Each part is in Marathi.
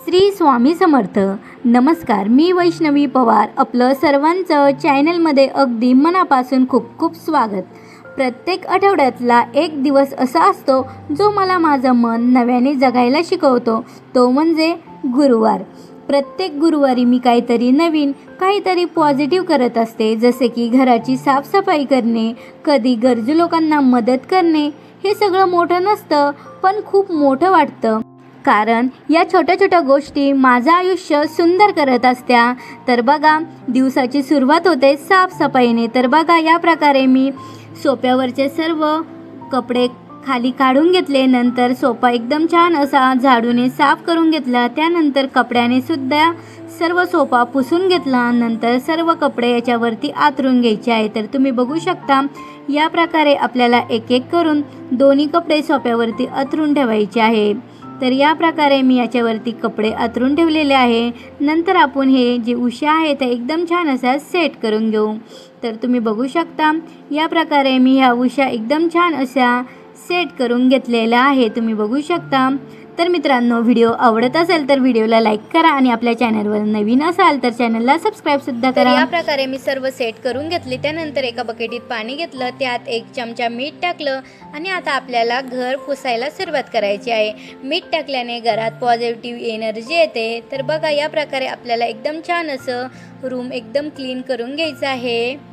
श्री स्वामी समर्थ. नमस्कार, मी वैष्णवी पवार. आपलं सर्वांचं चॅनलमध्ये अगदी मनापासून खूप खूप स्वागत. प्रत्येक आठवड्यातला एक दिवस असा असतो जो मला माझं मन नव्याने जगायला शिकवतो, तो म्हणजे गुरुवार. प्रत्येक गुरुवारी मी काहीतरी नवीन, काहीतरी पॉझिटिव्ह करत असते, जसे की घराची साफसफाई करणे, कधी गरजू लोकांना मदत करणे. हे सगळं मोठं नसतं, पण खूप मोठं वाटतं, कारण या छोट्या छोट्या गोष्टी माझं आयुष्य सुंदर करत असत्या. तर बघा, दिवसाची सुरुवात होते साफसफाईने. तर बघा, या प्रकारे मी सोफ्यावरचे सर्व कपडे खाली काढून घेतले. नंतर सोफा एकदम छान असा झाडूने साफ करून घेतला. त्यानंतर कपड्याने सुद्धा सर्व सोफा पुसून घेतला. नंतर सर्व कपडे याच्यावरती आतरून घ्यायचे आहे. तर तुम्ही बघू शकता, या प्रकारे आपल्याला एक एक करून दोन्ही कपडे सोफ्यावरती आतरून ठेवायचे आहे. तर या प्रकारे मी याच्यावरती कपडे आतरून ठेवलेले आहे. नंतर आपण हे जे उशा आहे त्या एकदम छान असा सेट करून घेऊ. तर तुम्ही बघू शकता, या प्रकारे मी ह्या उशा एकदम छान अशा सेट करून घेतलेल्या आहे. तुम्ही बघू शकता. तर मित्रांनो, व्हिडिओ आवडत असेल तर व्हिडिओला लाईक करा आणि आपल्या चॅनलवर नवीन असाल तर चॅनलला सबस्क्राईब सुद्धा करा. या प्रकारे मी सर्व सेट करून घेतले. त्यानंतर एका बकेटीत पाणी घेतलं, त्यात 1 चमचा मीठ टाकलं आणि आता आपल्याला घर पुसायला सुरुवात करायची आहे. मीठ टाकल्याने घरात पॉझिटिव्ह एनर्जी येते. तर बघा, या प्रकारे आपल्याला एकदम छान असं रूम एकदम क्लीन करून घ्यायचं आहे.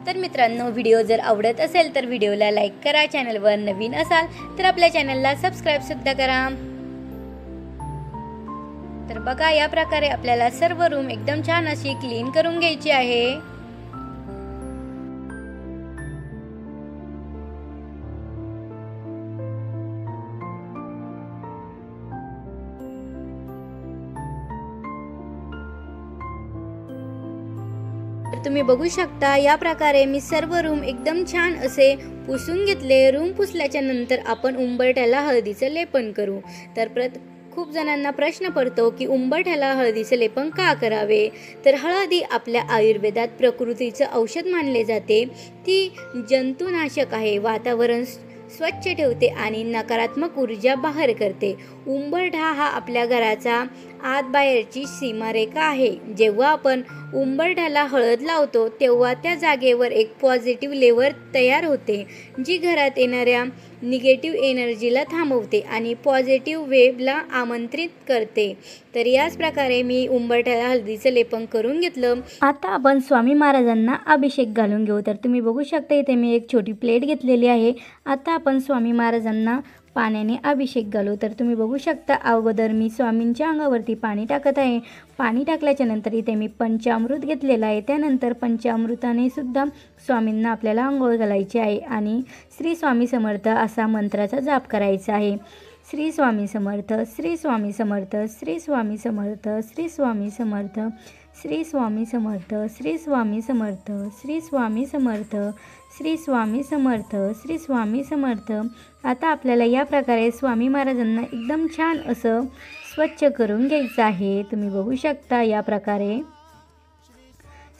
तर मित्रांनो, व्हिडिओ जर आवडत असेल तर व्हिडिओला लाईक करा. चॅनलवर नवीन असाल तर आपल्या चॅनलला सबस्क्राईब सुद्धा करा. तर बघा, या प्रकारे आपल्याला सर्व रूम एकदम छान अशी क्लीन करून घ्यायची आहे. तुम्ही बघू शकता, या प्रकारे मी सर्व रूम एकदम छान असे पुसून घेतले. रूम पुसल्याच्या नंतर आपण उंबरठ्याला हळदीचं लेपन करू. तर खूप जणांना प्रश्न पडतो की उंबरठ्याला हळदीचं लेपन का करावे. तर हळदी आपल्या आयुर्वेदात प्रकृतीचं औषध मानले जाते. ती जंतुनाशक आहे, वातावरण स्वच्छ ठेवते आणि नकारात्मक ऊर्जा बाहेर करते. उंबरठा हा आपल्या घराचा आत बाहेरची सीमारेखा आहे. जेव्हा आपण उंबरठ्याला हळद लावतो तेव्हा त्या जागेवर एक पॉझिटिव्ह लेवर तयार होते, जी घरात येणाऱ्या निगेटिव्ह एनर्जीला थांबवते आणि पॉझिटिव्ह वेव्हला आमंत्रित करते. तर याच प्रकारे मी उंबरठ्याला हळदीचं लेपन करून घेतलं. आता आपण स्वामी महाराजांना अभिषेक घालून घेऊ. तर तुम्ही बघू शकता, इथे मी एक छोटी प्लेट घेतलेली आहे. आता आपण स्वामी महाराजांना पाण्याने अभिषेक घालू. तर तुम्ही बघू शकता, अगोदर मी स्वामींच्या अंगावरती पाणी टाकत आहे. पाणी टाकल्याच्या नंतर इथे मी पंचामृत घेतलेलं आहे. त्यानंतर पंचामृताने सुद्धा स्वामींना आपल्याला आंघोळ घालायची आहे आणि श्री स्वामी समर्थ असा मंत्राचा जाप करायचा आहे. श्री स्वामी समर्थ, श्री स्वामी समर्थ, श्री स्वामी समर्थ, श्री स्वामी समर्थ, श्री स्वामी समर्थ, श्री स्वामी समर्थ, श्री स्वामी समर्थ, श्री स्वामी समर्थ, श्री स्वामी समर्थ. आता आपल्याला या प्रकारे स्वामी महाराजांना एकदम छान असं स्वच्छ करून घ्यायचं आहे. तुम्ही बघू शकता, या प्रकारे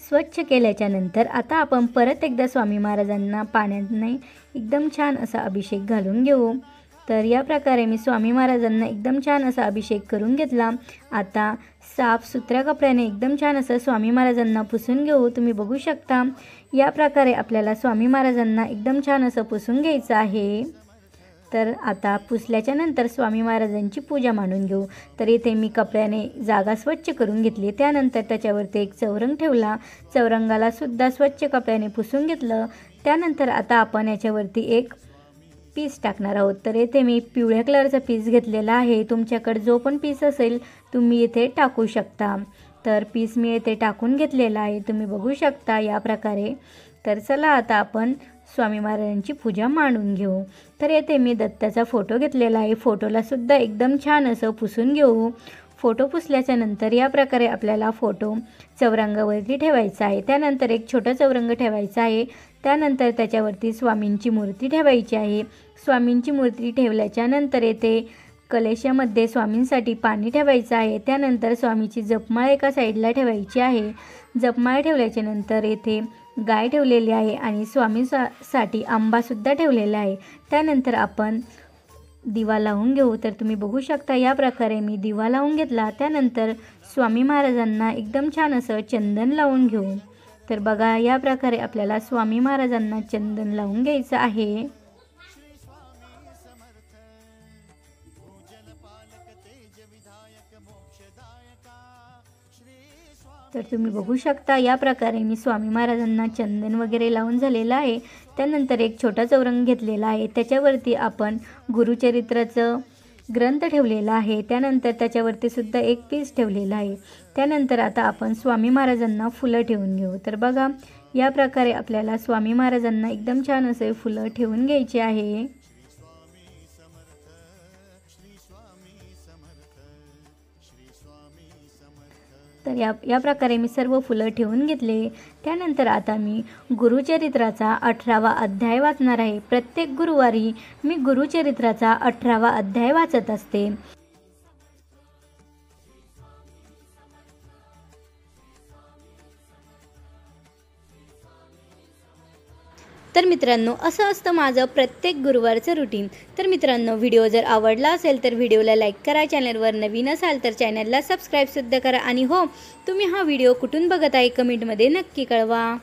स्वच्छ केल्याच्या नंतर आता आपण परत एकदा स्वामी महाराजांना पाण्याने एकदम छान असा अभिषेक घालून घेऊ. तर या प्रकारे मी स्वामी महाराजांना एकदम छान असा अभिषेक करून घेतला. आता साफ सुथऱ्या कपड्याने एकदम छान असं स्वामी महाराजांना पुसून घेऊ. तुम्ही बघू शकता, या प्रकारे आपल्याला स्वामी महाराजांना एकदम छान असं पुसून घ्यायचं आहे. तर आता पुसल्याच्या नंतर स्वामी महाराजांची पूजा मांडून घेऊ. तर इथे मी कपड्याने जागा स्वच्छ करून घेतली. त्यानंतर त्याच्यावरती एक चौरंग ठेवला. चौरंगाला सुद्धा स्वच्छ कपड्याने पुसून घेतलं. त्यानंतर आता आपण याच्यावरती एक पीस टाकणार आहोत. तर येथे मी पिवळ्या कलरचा पीस घेतलेला आहे. तुमच्याकडे जो पण पीस असेल तुम्ही इथे टाकू शकता. तर पीस मी येथे टाकून घेतलेला आहे. तुम्ही बघू शकता, या प्रकारे. तर चला आता आपण स्वामी महाराजांची पूजा मांडून घेऊ. तर येथे मी दत्ताचा फोटो घेतलेला आहे. फोटोला सुद्धा एकदम छान असं पुसून घेऊ. फोटो पुसल्याच्या नंतर या प्रकारे आपल्याला फोटो चौरंगावरती ठेवायचा आहे. त्यानंतर एक छोटा चौरंग ठेवायचा आहे. त्यानंतर त्याच्यावरती स्वामींची मूर्ती ठेवायची आहे. स्वामींची मूर्ती ठेवल्याच्या नंतर येथे कलशामध्ये स्वामींसाठी पाणी ठेवायचं आहे. त्यानंतर स्वामीची जपमाळ एका साईडला ठेवायची आहे. जपमाळ ठेवल्याच्या नंतर येथे गाय ठेवलेली आहे आणि स्वामींसाठी आंबासुद्धा ठेवलेला आहे. त्यानंतर आपण दिवा लावून घेऊ। तर तुम्ही बघू शकता या प्रकारे मी दिवा लावून घेतला। त्यानंतर स्वामी महाराजांना एकदम छान असं चंदन लावून घेऊ। तर बघा या प्रकारे आपल्याला स्वामी महाराजांना चंदन लावून घ्यायचं आहे। तर तुम्ही बघू शकता या प्रकारे मी स्वामी महाराजांना चंदन वगैरे लावून झालेलं आहे। त्यानंतर एक छोटा चौरंग घेतलेला आहे, त्याच्यावरती आपण गुरुचरित्राचं ग्रंथ ठेवलेला आहे। त्यानंतर त्याच्यावरती सुद्धा एक पीस ठेवलेला आहे। त्यानंतर आता आपण स्वामी महाराजांना फुलं ठेवून घेऊ। तर बघा या प्रकारे आपल्याला स्वामी महाराजांना एकदम छान असे फुलं ठेवून घ्यायचे आहे। तर या प्रकारे मी सर्व फुलं ठेवून घेतले। त्यानंतर आता मी गुरुचरित्राचा 18वा अध्याय वाचणार आहे। प्रत्येक गुरुवारी मी गुरुचरित्राचा 18वा अध्याय वाचत असते। तर मित्रांनो असं असतं माझं प्रत्येक गुरुवारचं रुटीन। तर मित्रांनो व्हिडिओ जर आवडला असेल तर व्हिडिओला लाईक करा, चॅनलवर नवीन असाल तर चॅनलला सबस्क्राईबसुद्धा करा आणि हो तुम्ही हा व्हिडिओ कुठून बघत आहे कमेंटमध्ये नक्की कळवा।